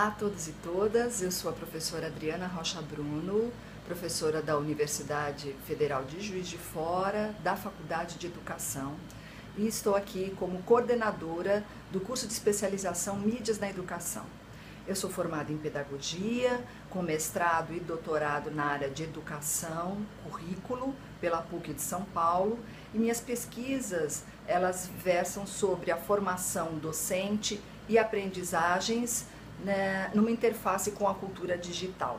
Olá a todos e todas, eu sou a professora Adriana Rocha Bruno, professora da Universidade Federal de Juiz de Fora, da Faculdade de Educação, e estou aqui como coordenadora do curso de especialização Mídias na Educação. Eu sou formada em Pedagogia, com mestrado e doutorado na área de Educação, Currículo, pela PUC de São Paulo, e minhas pesquisas, elas versam sobre a formação docente e aprendizagens, né, numa interface com a cultura digital.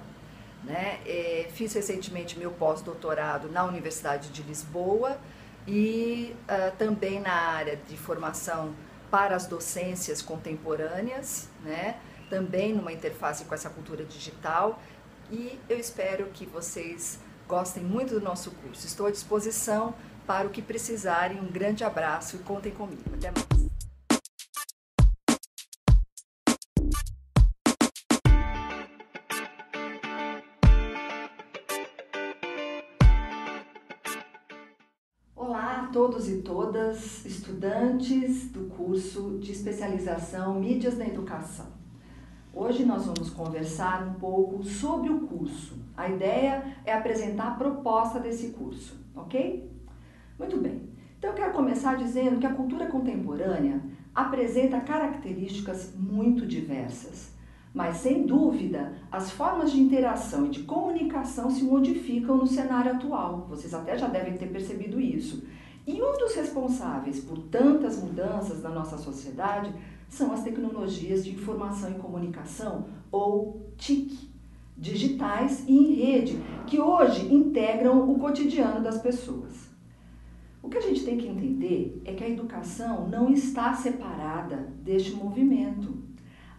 Fiz recentemente meu pós-doutorado na Universidade de Lisboa e também na área de formação para as docências contemporâneas, também numa interface com essa cultura digital, e eu espero que vocês gostem muito do nosso curso. Estou à disposição para o que precisarem. Um grande abraço e contem comigo. Até mais. Olá a todos e todas, estudantes do curso de especialização Mídias na Educação. Hoje nós vamos conversar um pouco sobre o curso. A ideia é apresentar a proposta desse curso, ok? Muito bem. Então eu quero começar dizendo que a cultura contemporânea apresenta características muito diversas, mas sem dúvida as formas de interação e de comunicação se modificam no cenário atual. Vocês até já devem ter percebido isso. E um dos responsáveis por tantas mudanças na nossa sociedade são as tecnologias de informação e comunicação, ou TIC, digitais e em rede, que hoje integram o cotidiano das pessoas. O que a gente tem que entender é que a educação não está separada deste movimento.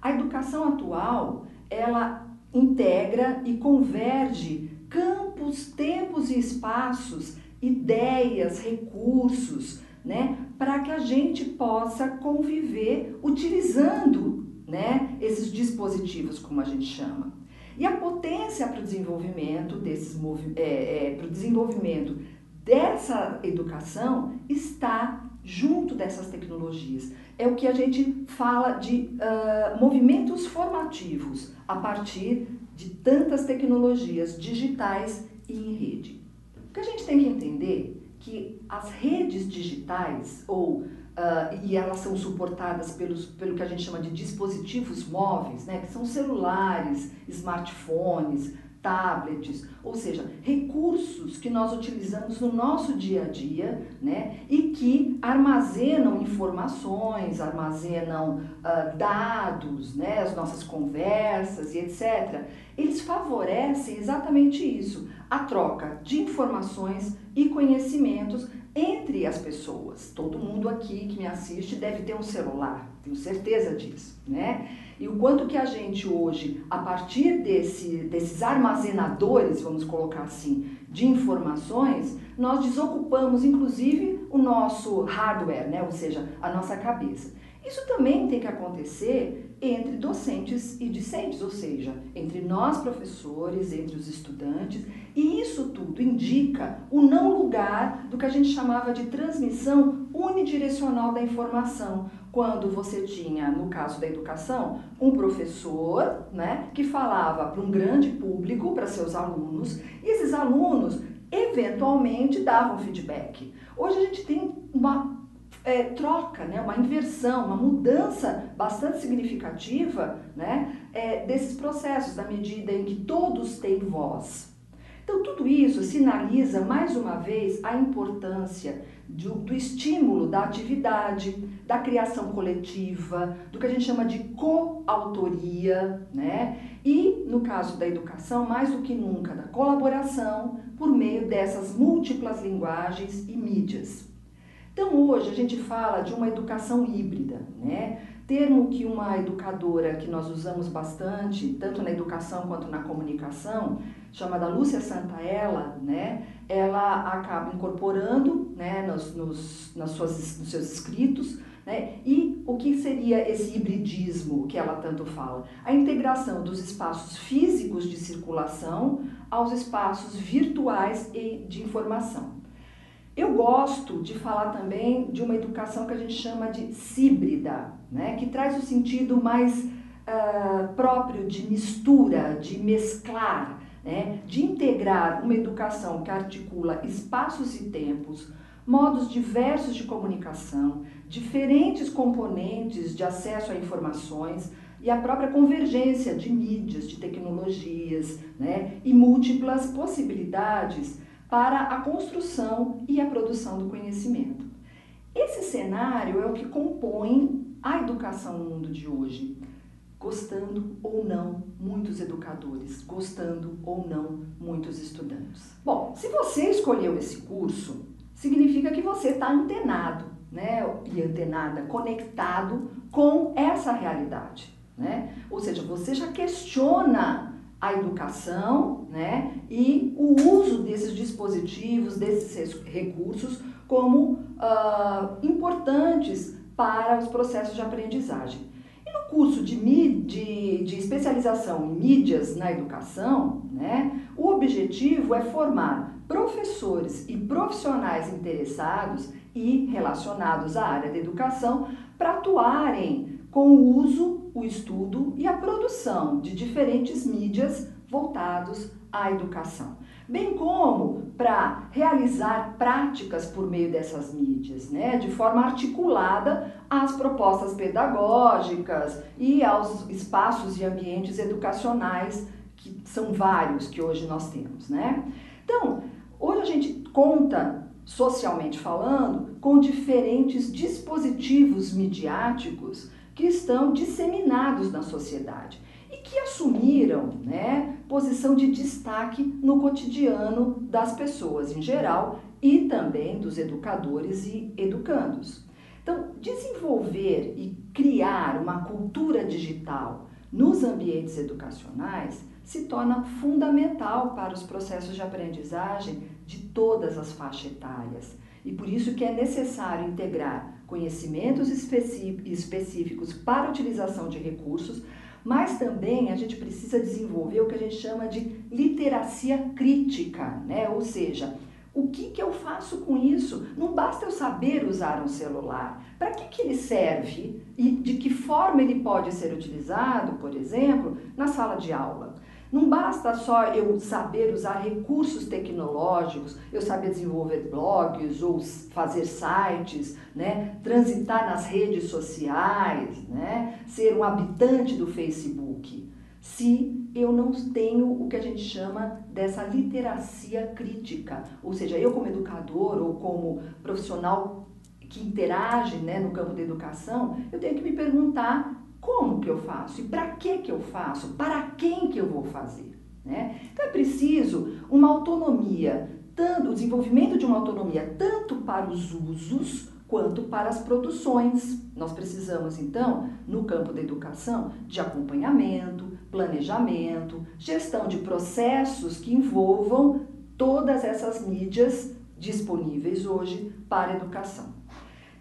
A educação atual, ela integra e converge campos, tempos e espaços, ideias, recursos, para que a gente possa conviver utilizando, esses dispositivos, como a gente chama. E a potência para o desenvolvimento dessa educação está junto dessas tecnologias. É o que a gente fala de movimentos formativos a partir de tantas tecnologias digitais e em rede. O que a gente tem que entender é que as redes digitais, e elas são suportadas pelo que a gente chama de dispositivos móveis, que são celulares, smartphones, tablets, ou seja, recursos que nós utilizamos no nosso dia a dia, e que armazenam informações, armazenam dados, as nossas conversas e etc. Eles favorecem exatamente isso, a troca de informações e conhecimentos entre as pessoas. Todo mundo aqui que me assiste deve ter um celular, tenho certeza disso, E o quanto que a gente hoje, a partir desses armazenadores, vamos colocar assim, de informações, nós desocupamos inclusive o nosso hardware, ou seja, a nossa cabeça. Isso também tem que acontecer entre docentes e discentes, ou seja, entre nós professores, entre os estudantes, e isso tudo indica o não lugar do que a gente chamava de transmissão unidirecional da informação, quando você tinha, no caso da educação, um professor, que falava para um grande público, para seus alunos, e esses alunos eventualmente davam feedback. Hoje a gente tem uma troca, uma inversão, uma mudança bastante significativa, desses processos, na medida em que todos têm voz. Então, tudo isso sinaliza, mais uma vez, a importância do estímulo da atividade, da criação coletiva, do que a gente chama de coautoria, E, no caso da educação, mais do que nunca, da colaboração por meio dessas múltiplas linguagens e mídias. Então, hoje a gente fala de uma educação híbrida, termo que uma educadora que nós usamos bastante, tanto na educação quanto na comunicação, chamada Lúcia Santaella, ela acaba incorporando, nos seus escritos, e o que seria esse hibridismo que ela tanto fala? A integração dos espaços físicos de circulação aos espaços virtuais e de informação. Eu gosto de falar também de uma educação que a gente chama de híbrida, que traz o sentido mais próprio de mistura, de mesclar, né, de integrar uma educação que articula espaços e tempos, modos diversos de comunicação, diferentes componentes de acesso a informações e a própria convergência de mídias, de tecnologias, né, e múltiplas possibilidades para a construção e a produção do conhecimento. Esse cenário é o que compõe a educação no mundo de hoje. Gostando ou não, muitos educadores, gostando ou não, muitos estudantes. Bom, se você escolheu esse curso, significa que você está antenado, né? E antenada, conectado com essa realidade, né? Ou seja, você já questiona a educação, né? E o uso desses dispositivos, desses recursos como importantes para os processos de aprendizagem. No curso de especialização em mídias na educação, né, o objetivo é formar professores e profissionais interessados e relacionados à área da educação para atuarem com o uso, o estudo e a produção de diferentes mídias voltados à educação, bem como para realizar práticas por meio dessas mídias, né, de forma articulada às propostas pedagógicas e aos espaços e ambientes educacionais, que são vários que hoje nós temos, né? Então, hoje a gente conta, socialmente falando, com diferentes dispositivos midiáticos que estão disseminados na sociedade e que assumiram, né, posição de destaque no cotidiano das pessoas em geral e também dos educadores e educandos. Então, desenvolver e criar uma cultura digital nos ambientes educacionais se torna fundamental para os processos de aprendizagem de todas as faixas etárias. E por isso que é necessário integrar conhecimentos específicos para a utilização de recursos, mas também a gente precisa desenvolver o que a gente chama de literacia crítica, né? Ou seja, o que eu faço com isso? Não basta eu saber usar um celular. Para que ele serve e de que forma ele pode ser utilizado, por exemplo, na sala de aula? Não basta só eu saber usar recursos tecnológicos, eu saber desenvolver blogs ou fazer sites, né? Transitar nas redes sociais, né? Ser um habitante do Facebook, se eu não tenho o que a gente chama dessa literacia crítica. Ou seja, eu como educador ou como profissional que interage, né, no campo da educação, eu tenho que me perguntar como que eu faço e para que eu faço, para quem que eu vou fazer, né? Então é preciso uma autonomia, tanto o desenvolvimento de uma autonomia tanto para os usos quanto para as produções. Nós precisamos, então, no campo da educação, de acompanhamento, planejamento, gestão de processos que envolvam todas essas mídias disponíveis hoje para a educação.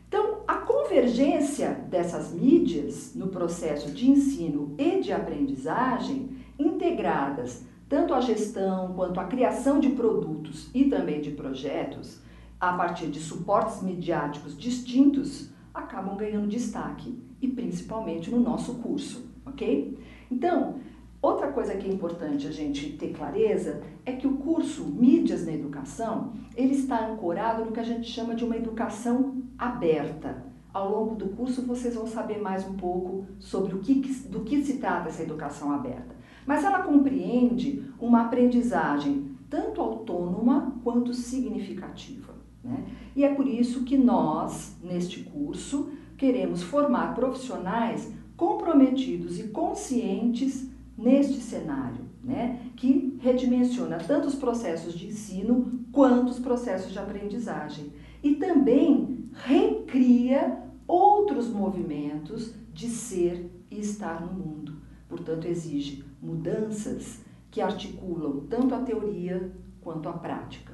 Então, a convergência dessas mídias no processo de ensino e de aprendizagem, integradas tanto à gestão quanto à criação de produtos e também de projetos, a partir de suportes midiáticos distintos, acabam ganhando destaque, e principalmente no nosso curso, ok? Então, outra coisa que é importante a gente ter clareza é que o curso Mídias na Educação, ele está ancorado no que a gente chama de uma educação aberta. Ao longo do curso vocês vão saber mais um pouco sobre do que se trata essa educação aberta. Mas ela compreende uma aprendizagem tanto autônoma quanto significativa, né? E é por isso que nós, neste curso, queremos formar profissionais comprometidos e conscientes neste cenário, né, que redimensiona tanto os processos de ensino quanto os processos de aprendizagem e também recria outros movimentos de ser e estar no mundo. Portanto, exige mudanças que articulam tanto a teoria quanto a prática.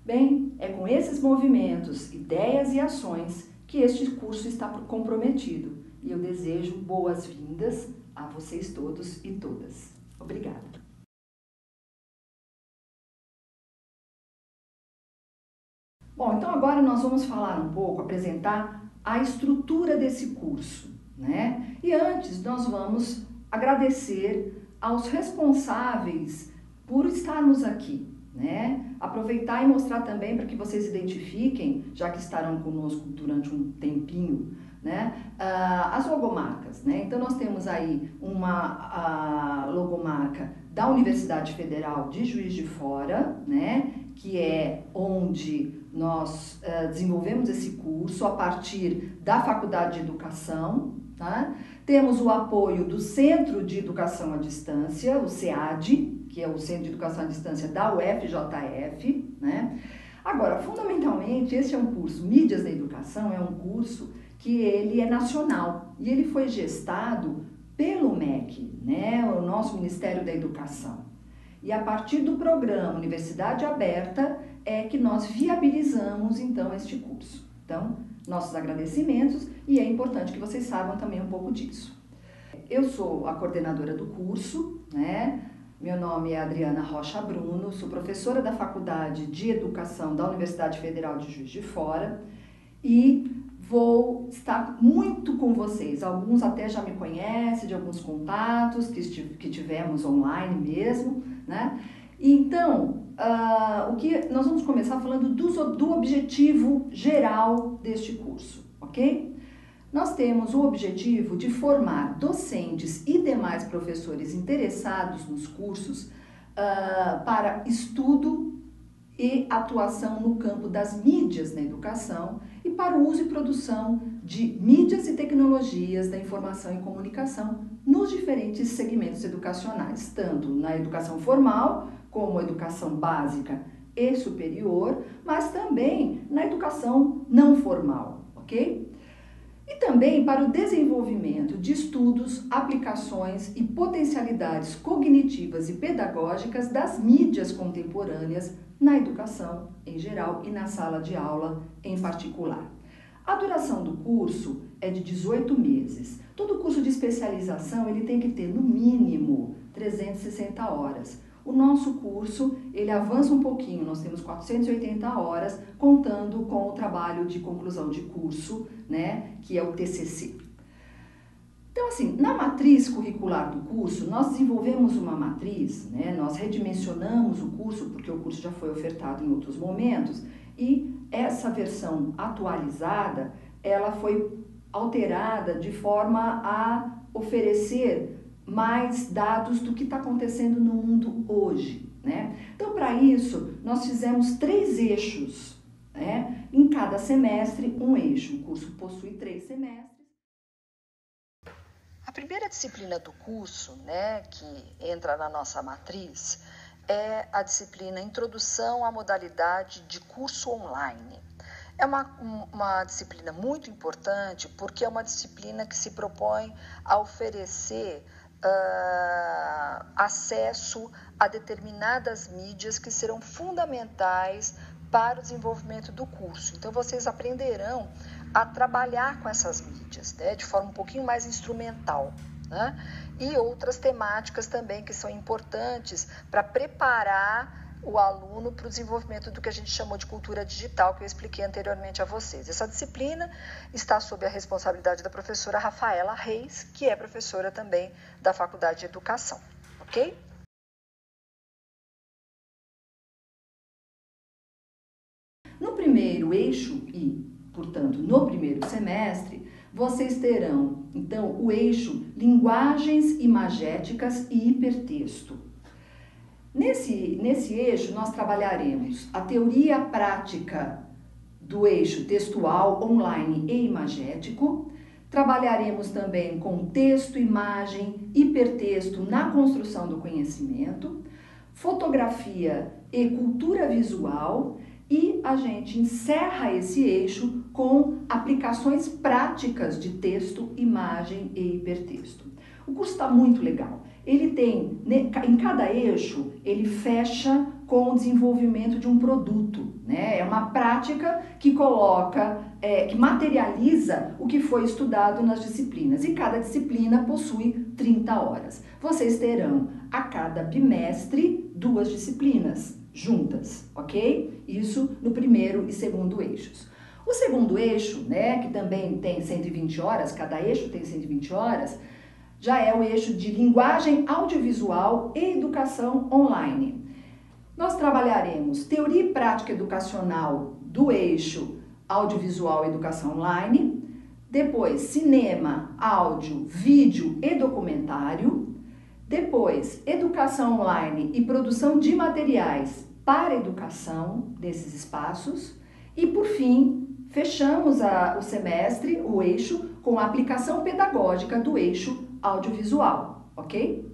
Bem, é com esses movimentos, ideias e ações que este curso está comprometido e eu desejo boas-vindas a vocês todos e todas. Obrigada. Bom, então agora nós vamos falar um pouco, apresentar a estrutura desse curso, né? E antes nós vamos agradecer aos responsáveis por estarmos aqui, né? Aproveitar e mostrar também para que vocês identifiquem, já que estarão conosco durante um tempinho, né? As logomarcas, né? Então nós temos aí uma logomarca da Universidade Federal de Juiz de Fora, né? Que é onde nós desenvolvemos esse curso a partir da Faculdade de Educação, tá? Temos o apoio do Centro de Educação à Distância, o SEAD, que é o Centro de Educação à Distância da UFJF, né? Agora, fundamentalmente, esse é um curso, Mídias da Educação, é um curso que ele é nacional e ele foi gestado pelo MEC, né? O nosso Ministério da Educação. E a partir do programa Universidade Aberta é que nós viabilizamos, então, este curso. Então, nossos agradecimentos e é importante que vocês saibam também um pouco disso. Eu sou a coordenadora do curso, né? Meu nome é Adriana Rocha Bruno, sou professora da Faculdade de Educação da Universidade Federal de Juiz de Fora e vou estar muito com vocês. Alguns até já me conhecem de alguns contatos que tivemos online mesmo, né? Então, o que nós vamos começar falando do objetivo geral deste curso, ok? Nós temos o objetivo de formar docentes e demais professores interessados nos cursos para estudo e atuação no campo das mídias na educação e para o uso e produção de mídias e tecnologias da informação e comunicação nos diferentes segmentos educacionais, tanto na educação formal, como a educação básica e superior, mas também na educação não formal, ok? E também para o desenvolvimento de estudos, aplicações e potencialidades cognitivas e pedagógicas das mídias contemporâneas na educação em geral e na sala de aula em particular. A duração do curso é de 18 meses. Todo curso de especialização ele tem que ter no mínimo 360 horas. O nosso curso, ele avança um pouquinho, nós temos 480 horas, contando com o trabalho de conclusão de curso, né, que é o TCC. Então, assim, na matriz curricular do curso, nós desenvolvemos uma matriz, né, nós redimensionamos o curso, porque o curso já foi ofertado em outros momentos, e essa versão atualizada, ela foi alterada de forma a oferecer mais dados do que está acontecendo no mundo hoje, né? Então, para isso, nós fizemos 3 eixos, né? Em cada semestre, um eixo. O curso possui 3 semestres. A primeira disciplina do curso, né, que entra na nossa matriz, é a disciplina Introdução à Modalidade de Curso Online. É uma disciplina muito importante porque é uma disciplina que se propõe a oferecer acesso a determinadas mídias que serão fundamentais para o desenvolvimento do curso. Então, vocês aprenderão a trabalhar com essas mídias, né, de forma um pouquinho mais instrumental, né? E outras temáticas também que são importantes para preparar o aluno para o desenvolvimento do que a gente chamou de cultura digital, que eu expliquei anteriormente a vocês. Essa disciplina está sob a responsabilidade da professora Rafaela Reis, que é professora também da Faculdade de Educação, ok? No primeiro eixo e, portanto, no primeiro semestre, vocês terão, então, o eixo Linguagens Imagéticas e Hipertexto. Nesse eixo, nós trabalharemos a teoria prática do eixo textual, online e imagético. Trabalharemos também com texto, imagem, hipertexto na construção do conhecimento, fotografia e cultura visual, e a gente encerra esse eixo com aplicações práticas de texto, imagem e hipertexto. O curso está muito legal. Ele tem, em cada eixo, ele fecha com o desenvolvimento de um produto, né? É uma prática que coloca, que materializa o que foi estudado nas disciplinas. E cada disciplina possui 30 horas. Vocês terão, a cada bimestre, 2 disciplinas juntas, ok? Isso no primeiro e segundo eixos. O segundo eixo, né, que também tem 120 horas, cada eixo tem 120 horas, já é o eixo de linguagem audiovisual e educação online. Nós trabalharemos teoria e prática educacional do eixo audiovisual e educação online, depois cinema, áudio, vídeo e documentário, depois educação online e produção de materiais para educação desses espaços e, por fim, fechamos o semestre, o eixo, com a aplicação pedagógica do eixo audiovisual, ok?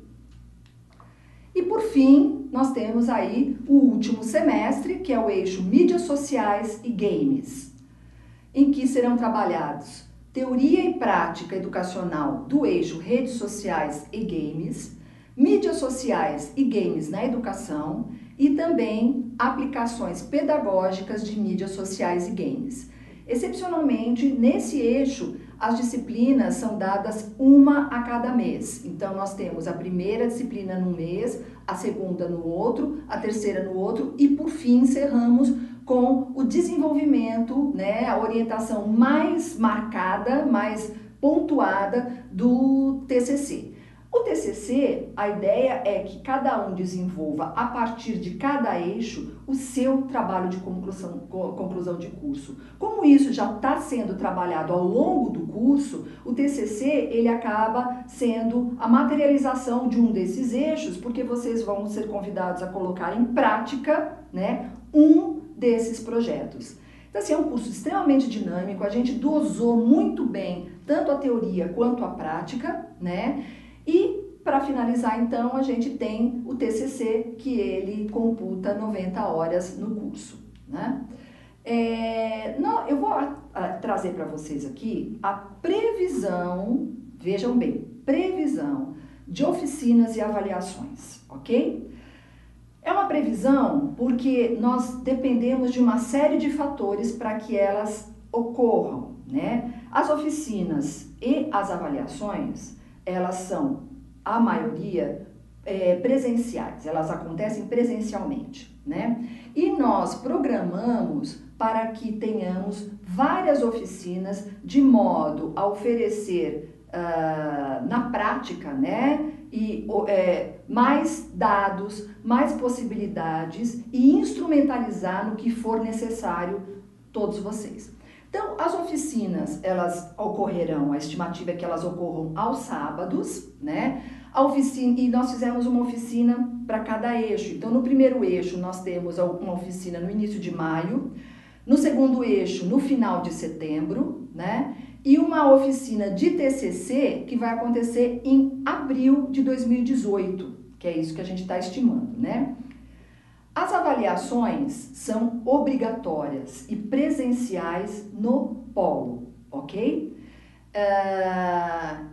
E, por fim, nós temos aí o último semestre, que é o eixo mídias sociais e games, em que serão trabalhados teoria e prática educacional do eixo redes sociais e games, mídias sociais e games na educação e também aplicações pedagógicas de mídias sociais e games. Excepcionalmente, nesse eixo, as disciplinas são dadas uma a cada mês. Então, nós temos a primeira disciplina num mês, a segunda no outro, a terceira no outro e, por fim, encerramos com o desenvolvimento, né, a orientação mais marcada, mais pontuada do TCC. O TCC, a ideia é que cada um desenvolva, a partir de cada eixo, o seu trabalho de conclusão de curso. Como isso já está sendo trabalhado ao longo do curso, o TCC ele acaba sendo a materialização de um desses eixos, porque vocês vão ser convidados a colocar em prática, né, um desses projetos. Então, assim, é um curso extremamente dinâmico, a gente dosou muito bem tanto a teoria quanto a prática, né? E, para finalizar, então, a gente tem o TCC, que ele computa 90 horas no curso, né? Eu vou trazer para vocês aqui a previsão, vejam bem, previsão de oficinas e avaliações, ok? É uma previsão porque nós dependemos de uma série de fatores para que elas ocorram, né? As oficinas e as avaliações, elas são, a maioria, presenciais, elas acontecem presencialmente, né? E nós programamos para que tenhamos várias oficinas de modo a oferecer na prática, né? E mais dados, mais possibilidades e instrumentalizar no que for necessário todos vocês. Então, as oficinas, elas ocorrerão, a estimativa é que elas ocorram aos sábados, né? E nós fizemos uma oficina para cada eixo. Então, no primeiro eixo, nós temos uma oficina no início de maio, no segundo eixo, no final de setembro, né? E uma oficina de TCC que vai acontecer em abril de 2018, que é isso que a gente está estimando, né? As avaliações são obrigatórias e presenciais no polo, ok?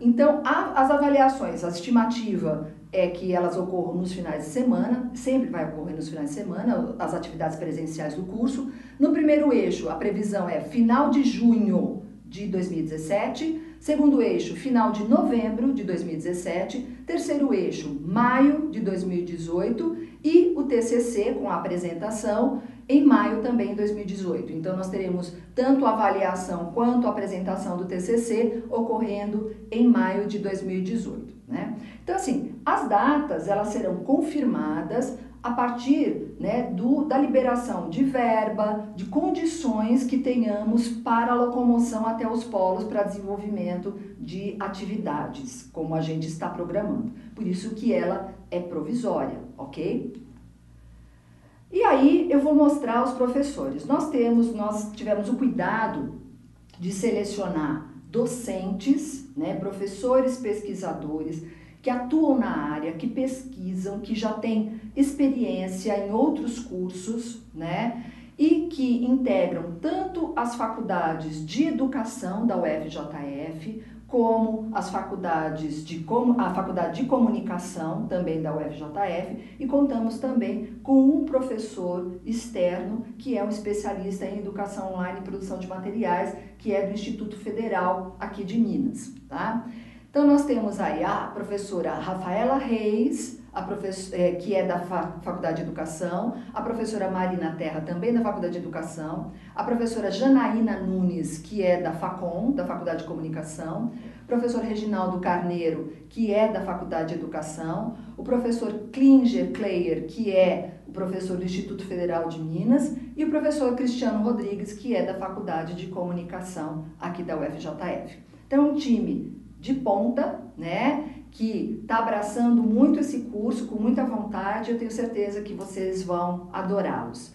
Então, as avaliações, a estimativa é que elas ocorram nos finais de semana, sempre vai ocorrer nos finais de semana, as atividades presenciais do curso. No primeiro eixo, a previsão é final de junho de 2017, segundo eixo, final de novembro de 2017, terceiro eixo, maio de 2018 e o TCC com a apresentação em maio também de 2018. Então, nós teremos tanto a avaliação quanto a apresentação do TCC ocorrendo em maio de 2018, né? Então, assim, as datas, elas serão confirmadas a partir, né, da liberação de verba, de condições que tenhamos para a locomoção até os polos para desenvolvimento de atividades, como a gente está programando. Por isso que ela é provisória, ok? E aí eu vou mostrar aos professores. Nós tivemos o cuidado de selecionar docentes, né, professores pesquisadores, que atuam na área, que pesquisam, que já têm experiência em outros cursos, né? E que integram tanto as faculdades de educação da UFJF, como a faculdade de comunicação também da UFJF, e contamos também com um professor externo, que é um especialista em educação online e produção de materiais, que é do Instituto Federal aqui de Minas, tá? Então, nós temos aí a professora Rafaela Reis, que é da Faculdade de Educação, a professora Marina Terra, também da Faculdade de Educação, a professora Janaína Nunes, que é da FACOM, da Faculdade de Comunicação, o professor Reginaldo Carneiro, que é da Faculdade de Educação, o professor Klinger Kleyer, que é o professor do Instituto Federal de Minas, e o professor Cristiano Rodrigues, que é da Faculdade de Comunicação aqui da UFJF. Então, um time de ponta, né, que está abraçando muito esse curso, com muita vontade, eu tenho certeza que vocês vão adorá-los.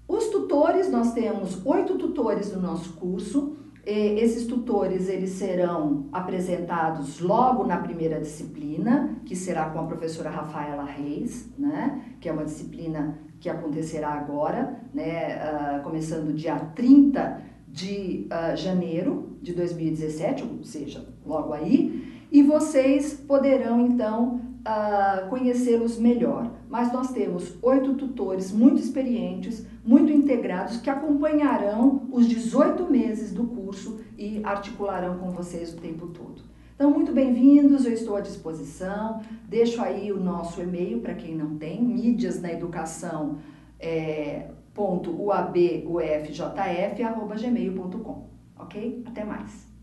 Os tutores, nós temos 8 tutores no nosso curso. Esses tutores, eles serão apresentados logo na primeira disciplina, que será com a professora Rafaela Reis, né, que é uma disciplina que acontecerá agora, né, começando dia 30 de janeiro de 2017, ou seja, logo aí, e vocês poderão, então, conhecê-los melhor. Mas nós temos 8 tutores muito experientes, muito integrados, que acompanharão os 18 meses do curso e articularão com vocês o tempo todo. Então, muito bem-vindos, eu estou à disposição. Deixo aí o nosso e-mail para quem não tem, mídiasnaeducação.uabufjf@gmail.com, ok? Até mais!